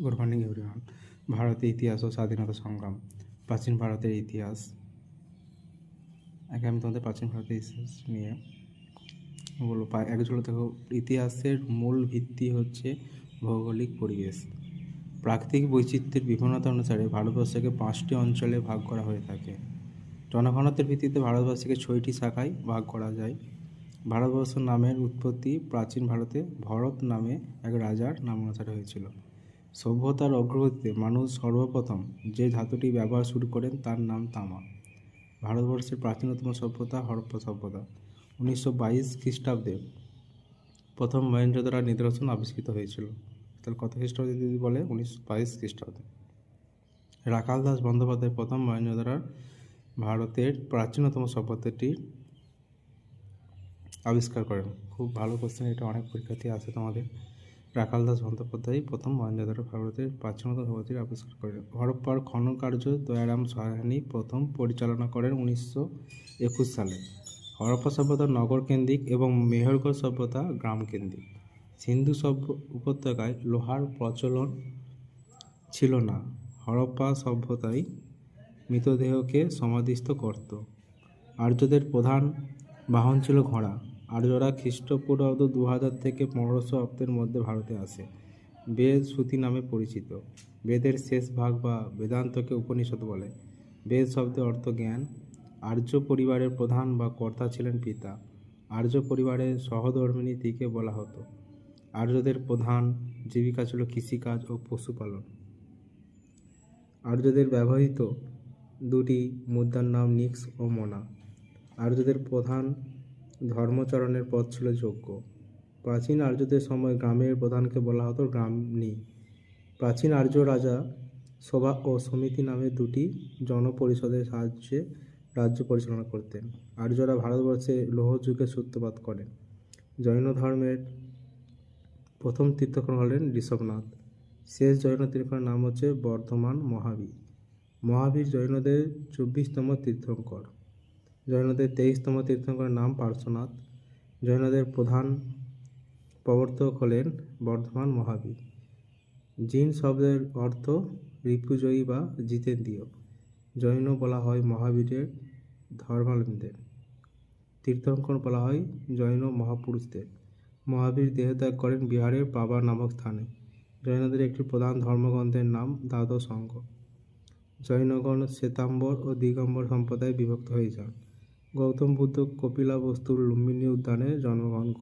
Good morning everyone. ভারতের ইতিহাস ও স্বাধীনতা সংগ্রাম। প্রাচীন ভারতের ইতিহাস। আগে আমি তোমাদের প্রাচীন ভারতের ইতিহাস নিয়ে বলবো। একজোড়া দেখো, ইতিহাসের মূল ভিত্তি হচ্ছে ভৌগোলিক পরিবেশ। প্রাকৃতিক বৈচিত্র্যের বিভিন্নতা অনুসারে ভারতবর্ষকে 5টি অঞ্চলে ভাগ করা হয়ে থাকে। জনঘনত্বের ভিত্তিতে ভারতবর্ষকে 6টি শাখায় ভাগ করা যায়। ভারতবর্ষ নামের উৎপত্তি প্রাচীন ভারতে ভরত নামে এক রাজার নাম অনুসারে হয়েছিল। সভ্যতার অগ্রগতিতে মানুষ সর্বপ্রথম যে ধাতুটি ব্যবহার শুরু করেন তার নাম তামা। ভারতবর্ষের প্রাচীনতম সভ্যতা হরপ্পা সভ্যতা। 1922 খ্রিস্টাব্দে প্রথম মহেঞ্জোদারো নিদর্শন আবিষ্কৃত হয়েছিল। তাহলে কত খ্রিস্টাব্দে যদি বলে? 1922 খ্রিস্টাব্দে। রাখাল দাস বন্দ্যোপাধ্যায় প্রথম মহেঞ্জোদারো ভারতের প্রাচীনতম সভ্যতাটি আবিষ্কার করেন। খুব ভালো কোশ্চেন, এটা অনেক পরীক্ষার্থী আসে তোমাদের। রাখাল দাস বন্দ্যোপাধ্যায় প্রথম মহেঞ্জোদারো ভারতের প্রাচীনতম সভ্যতাটি আবিষ্কার করেন। হরপ্পার খনন কার্য দয়ারাম সাহানি প্রথম পরিচালনা করেন 1921 সালে। হরপ্পা সভ্যতা নগর কেন্দ্রিক এবং মেহেরগড় সভ্যতা গ্রাম কেন্দ্রিক। সিন্ধু উপত্যকায় লোহার প্রচলন ছিল না। হরপ্পা সভ্যতায় মৃতদেহকে সমাধিস্থ করত। আর্যদের প্রধান বাহন ছিল ঘোড়া। আর্যরা খ্রিস্টপূর্বাব্দ 2000 থেকে 1500 অব্দের মধ্যে ভারতে আসে। বেদ শ্রুতি নামে পরিচিত। বেদের শেষ ভাগ বা বেদান্তকে উপনিষদ বলে। বেদ শব্দের অর্থ জ্ঞান। আর্য পরিবারের প্রধান বা কর্তা ছিলেন পিতা। আর্য পরিবারের সহধর্মিণীকে বলা হতো। আর্যদের প্রধান জীবিকা ছিল কৃষিকাজ ও পশুপালন। আর্যদের ব্যবহৃত দুটি মুদ্রার নাম নিক্স ও মনা। আর্যদের প্রধান ধর্মচরণের পথ ছিল যজ্ঞ। প্রাচীন আর্যদের সময় গ্রামের প্রধানকে বলা হতো গ্রামণী। প্রাচীন আর্য রাজা সভা ও সমিতি নামে দুটি জনপরিষদের সাহায্যে রাজ্য পরিচালনা করতেন। আর্যরা ভারতবর্ষে লৌহ যুগের সূত্রপাত করেন। জৈন ধর্মের প্রথম তীর্থঙ্কর হলেন ঋষভনাথ। শেষ জৈন তীর্থঙ্করের নাম হচ্ছে বর্ধমান মহাবীর। মহাবীর জৈনদের 24তম তীর্থঙ্কর। জৈনদের 23তম তীর্থঙ্করের নাম পার্শ্বনাথ। জৈনদের প্রধান প্রবর্তক হলেন বর্ধমান মহাবীর। জিন শব্দের অর্থ রিপুজয়ী বা জিতেন্দ্রীয়। জৈন বলা হয় মহাবীরের ধর্মাবলম্বীদের। তীর্থঙ্কর বলা হয় জৈন মহাপুরুষদের। মহাবীর দেহত্যাগ করেন বিহারের পাবা নামক স্থানে। জৈনদের একটি প্রধান ধর্মগ্রন্থের নাম দ্বাদশ অঙ্গ। জৈনগণ শ্বেতাম্বর ও দিগম্বর সম্প্রদায়ে বিভক্ত হয়ে যান। গৌতম বুদ্ধ কপিলাবস্তুর লুম্বিনী উদ্যানে জন্মগ্রহণ